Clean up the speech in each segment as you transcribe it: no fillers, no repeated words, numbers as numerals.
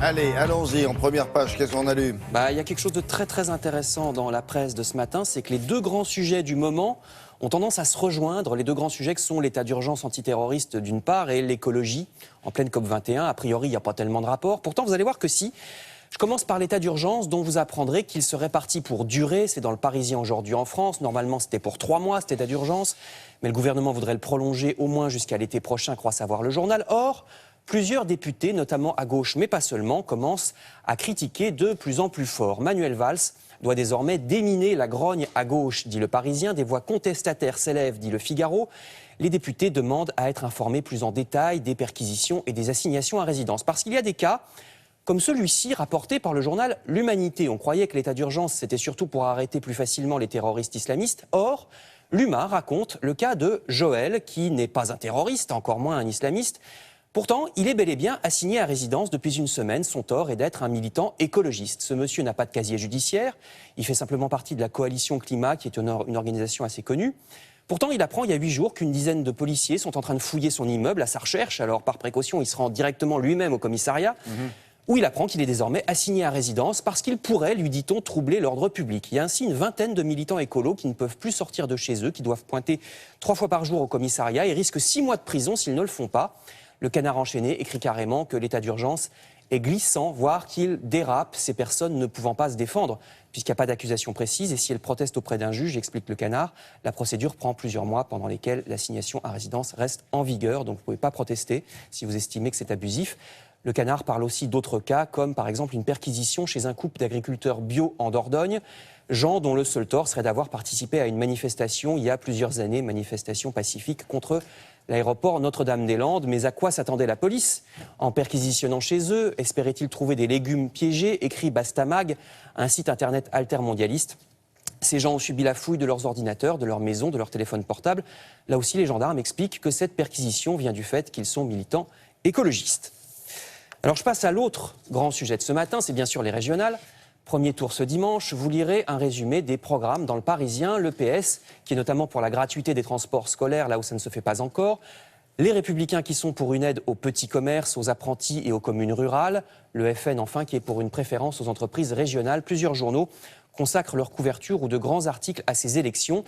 Allez, allons-y, en première page, qu'est-ce qu'on a lu? Il y a quelque chose de très intéressant dans la presse de ce matin, c'est que les deux grands sujets du moment ont tendance à se rejoindre. Les deux grands sujets que sont l'état d'urgence antiterroriste d'une part et l'écologie en pleine COP21. A priori, il n'y a pas tellement de rapport. Pourtant, vous allez voir que si. Je commence par l'état d'urgence dont vous apprendrez qu'il serait parti pour durer. C'est dans le Parisien aujourd'hui en France. Normalement, c'était pour 3 mois, cet état d'urgence. Mais le gouvernement voudrait le prolonger au moins jusqu'à l'été prochain, croit savoir le journal. Or, plusieurs députés, notamment à gauche, mais pas seulement, commencent à critiquer de plus en plus fort. Manuel Valls doit désormais déminer la grogne à gauche, dit le Parisien. Des voix contestataires s'élèvent, dit le Figaro. Les députés demandent à être informés plus en détail des perquisitions et des assignations à résidence. Parce qu'il y a des cas comme celui-ci rapporté par le journal L'Humanité. On croyait que l'état d'urgence, c'était surtout pour arrêter plus facilement les terroristes islamistes. Or, l'Huma raconte le cas de Joël, qui n'est pas un terroriste, encore moins un islamiste. Pourtant, il est bel et bien assigné à résidence depuis une semaine. Son tort est d'être un militant écologiste. Ce monsieur n'a pas de casier judiciaire. Il fait simplement partie de la Coalition Climat, qui est une organisation assez connue. Pourtant, il apprend il y a 8 jours qu'une dizaine de policiers sont en train de fouiller son immeuble à sa recherche. Alors, par précaution, il se rend directement lui-même au commissariat. Où il apprend qu'il est désormais assigné à résidence parce qu'il pourrait, lui dit-on, troubler l'ordre public. Il y a ainsi une vingtaine de militants écolos qui ne peuvent plus sortir de chez eux, qui doivent pointer 3 fois par jour au commissariat et risquent 6 mois de prison s'ils ne le font pas. Le Canard enchaîné écrit carrément que l'état d'urgence est glissant, voire qu'il dérape, ces personnes ne pouvant pas se défendre, puisqu'il n'y a pas d'accusation précise. Et si elles protestent auprès d'un juge, explique le Canard, la procédure prend plusieurs mois pendant lesquels l'assignation à résidence reste en vigueur. Donc vous ne pouvez pas protester si vous estimez que c'est abusif. Le Canard parle aussi d'autres cas, comme par exemple une perquisition chez un couple d'agriculteurs bio en Dordogne, gens dont le seul tort serait d'avoir participé à une manifestation il y a plusieurs années, manifestation pacifique contre l'aéroport Notre-Dame-des-Landes. Mais à quoi s'attendait la police en perquisitionnant chez eux? Espérait-il trouver des légumes piégés? Écrit Bastamag, un site internet altermondialiste. Ces gens ont subi la fouille de leurs ordinateurs, de leurs maisons, de leurs téléphones portables. Là aussi, les gendarmes expliquent que cette perquisition vient du fait qu'ils sont militants écologistes. Alors je passe à l'autre grand sujet de ce matin, c'est bien sûr les régionales. Premier tour ce dimanche, vous lirez un résumé des programmes dans le Parisien, le PS, qui est notamment pour la gratuité des transports scolaires, là où ça ne se fait pas encore. Les Républicains qui sont pour une aide aux petits commerces, aux apprentis et aux communes rurales. Le FN enfin qui est pour une préférence aux entreprises régionales. Plusieurs journaux consacrent leur couverture ou de grands articles à ces élections.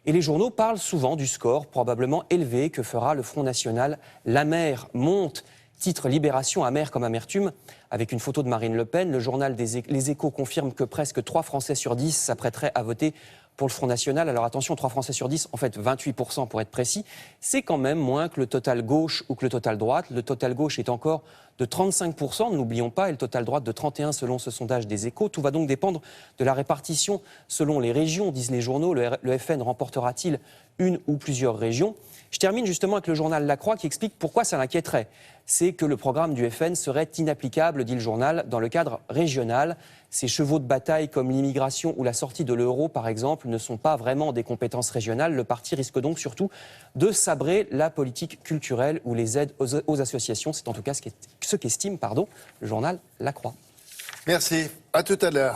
Et les journaux parlent souvent du score probablement élevé que fera le Front National. La mer monte. Titre Libération, amer comme amertume, avec une photo de Marine Le Pen. Le journal Les Échos confirme que presque 3 Français sur 10 s'apprêteraient à voter pour le Front National. Alors attention, 3 Français sur 10, en fait 28% pour être précis, c'est quand même moins que le total gauche ou que le total droite. Le total gauche est encore de 35%, ne l'oublions pas, et le total droite de 31% selon ce sondage des Échos. Tout va donc dépendre de la répartition selon les régions, disent les journaux. Le FN remportera-t-il une ou plusieurs régions? Je termine justement avec le journal La Croix qui explique pourquoi ça l'inquiéterait. C'est que le programme du FN serait inapplicable, dit le journal, dans le cadre régional. Ces chevaux de bataille comme l'immigration ou la sortie de l'euro, par exemple, ne sont pas vraiment des compétences régionales. Le parti risque donc surtout de sabrer la politique culturelle ou les aides aux associations. C'est en tout cas ce qu'estime le journal La Croix. Merci, à tout à l'heure.